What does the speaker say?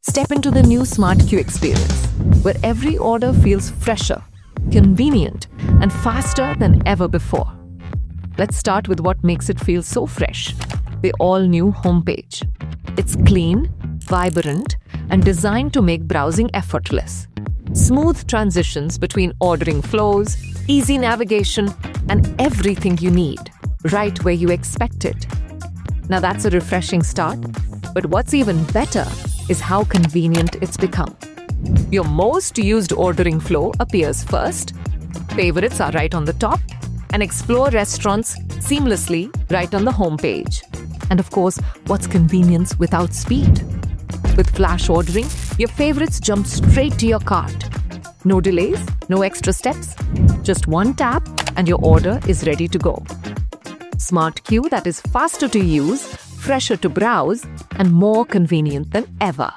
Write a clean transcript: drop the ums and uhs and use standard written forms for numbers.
Step into the new Smart Queue experience, where every order feels fresher, convenient, and faster than ever before. Let's start with what makes it feel so fresh: the all-new homepage. It's clean, vibrant, and designed to make browsing effortless. Smooth transitions between ordering flows, easy navigation, and everything you need, right where you expect it. Now that's a refreshing start, but what's even better is how convenient it's become. Your most used ordering flow appears first, favorites are right on the top, and explore restaurants seamlessly right on the home page. And of course, what's convenience without speed? With flash ordering, your favorites jump straight to your cart. No delays, no extra steps, just one tap and your order is ready to go. Smart Queue that is faster to use, fresher to browse, and more convenient than ever.